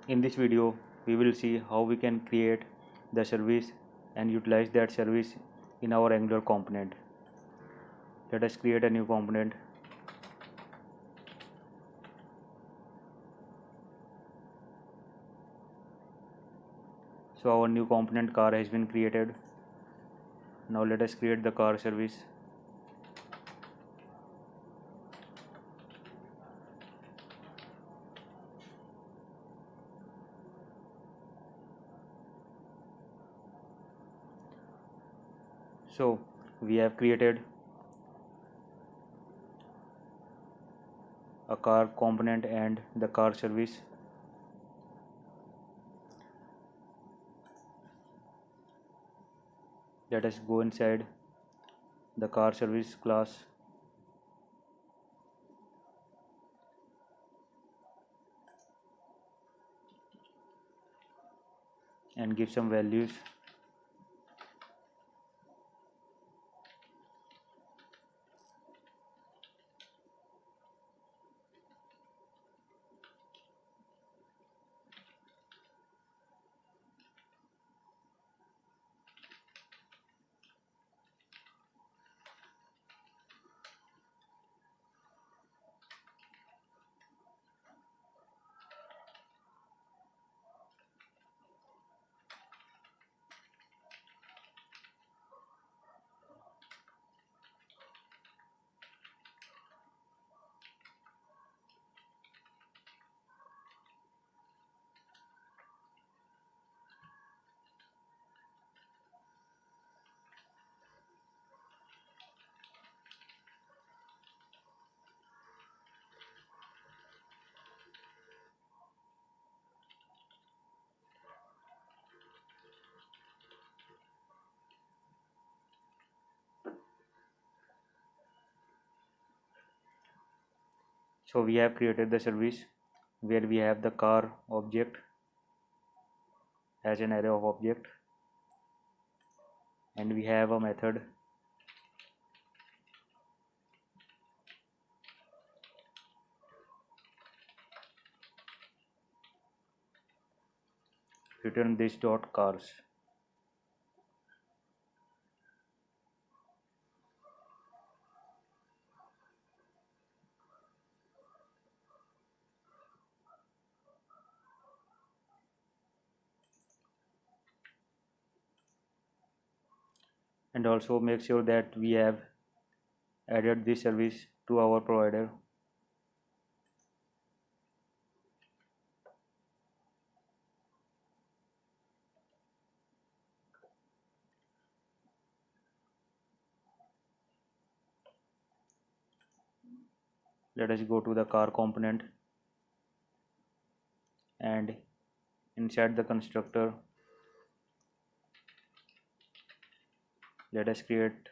In this video, we will see how we can create the service and utilize that service in our Angular component. Let us create a new component. So our new component car has been created. Now let us create the car service. So we have created a car component and the car service. Let us go inside the car service class. And give some values. So we have created the service where we have the car object as an array of object, and we have a method return this dot cars. And also make sure that we have added this service to our provider. Let us go to the car component, and inside the constructor let us create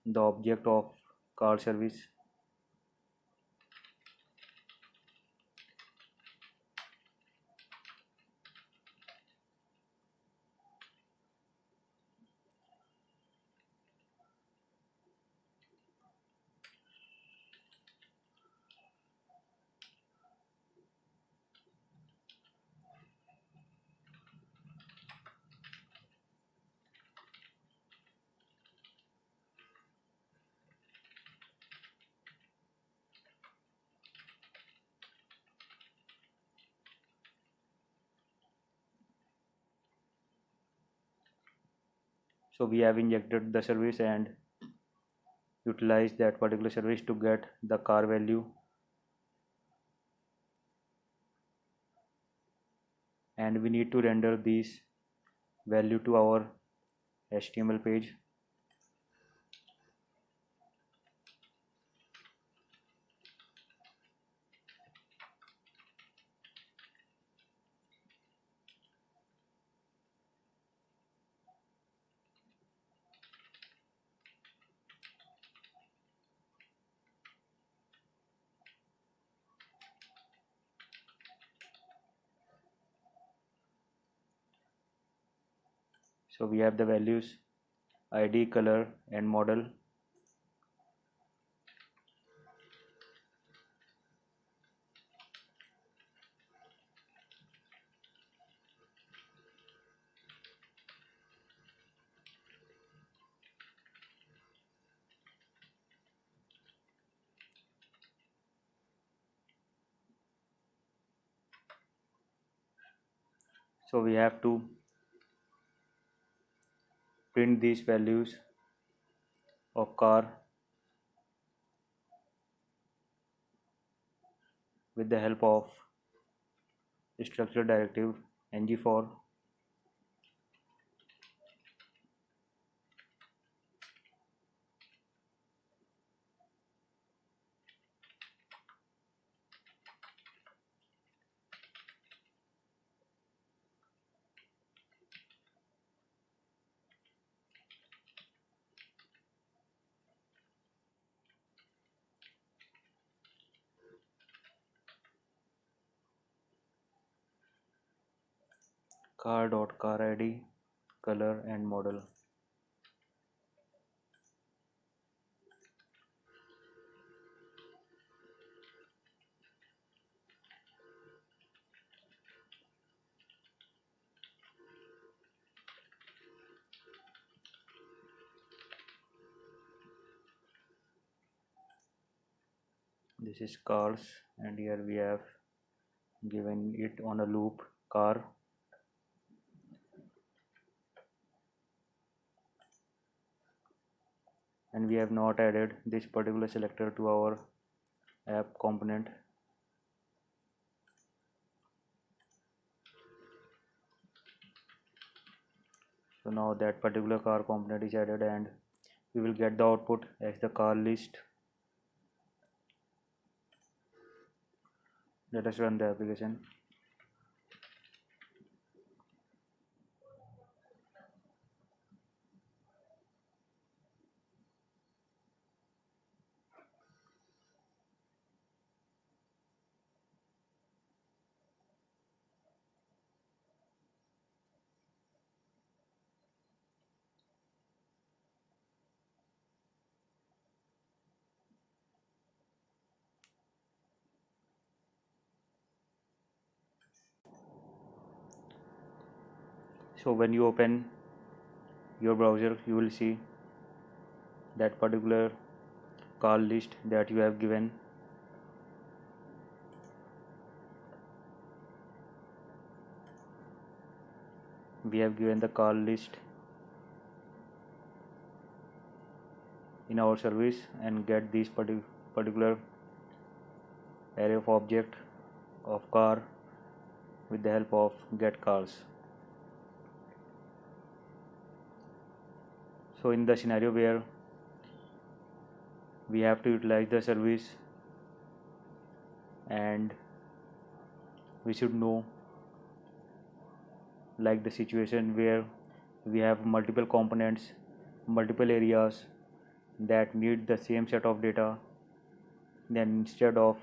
the object of car service. So we have injected the service and utilized that particular service to get the car value, and we need to render this value to our HTML page. So we have the values ID, color and model. So we have to print these values of car with the help of structure directive ng4. Car id, color and model. This is cars, and here we have given it on a loop car. And we have not added this particular selector to our app component. So now that particular car component is added, and we will get the output as the car list. Let us run the application. So when you open your browser, you will see that particular car list that you have given. We have given the car list in our service and get this particular array of object of car with the help of get cars. So in the scenario where we have to utilize the service, and we should know, like the situation where we have multiple components, multiple areas that need the same set of data, then instead of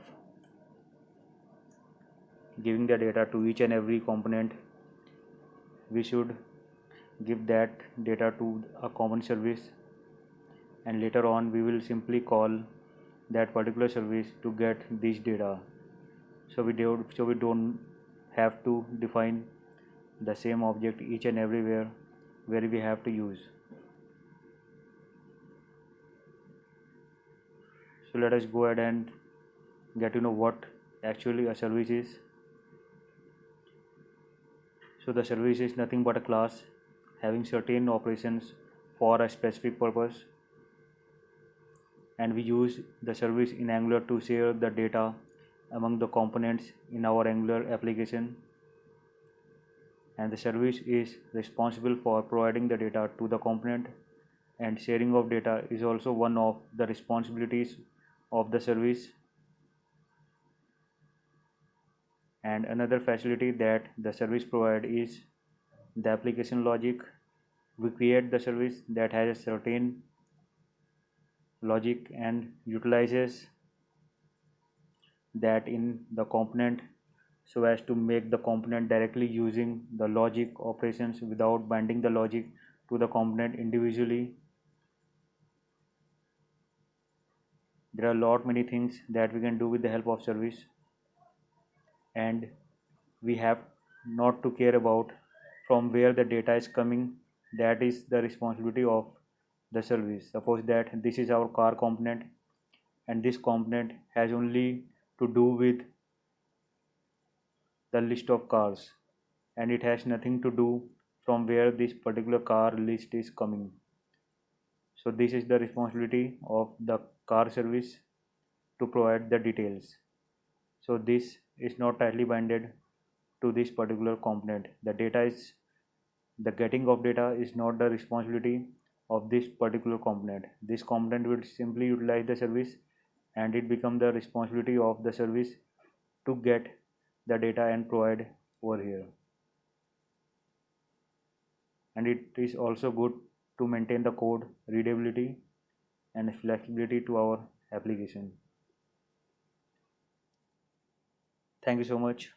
giving the data to each and every component, we should give that data to a common service, and later on we will simply call that particular service to get this data. So we don't have to define the same object each and everywhere where we have to use. So let us go ahead and get to know what actually a service is. So the service is nothing but a class having certain operations for a specific purpose, and we use the service in Angular to share the data among the components in our Angular application, and the service is responsible for providing the data to the component, and sharing of data is also one of the responsibilities of the service. And another facility that the service provides is the application logic. We create the service that has a certain logic and utilizes that in the component so as to make the component directly using the logic operations without binding the logic to the component individually. There are a lot many things that we can do with the help of service, and we have not to care about from where the data is coming. That is the responsibility of the service. Suppose that this is our car component, and this component has only to do with the list of cars, and it has nothing to do from where this particular car list is coming. So this is the responsibility of the car service to provide the details. So this is not tightly binded to this particular component. The getting of data is not the responsibility of this particular component. This component will simply utilize the service, and it becomes the responsibility of the service to get the data and provide over here. And it is also good to maintain the code readability and flexibility to our application. Thank you so much.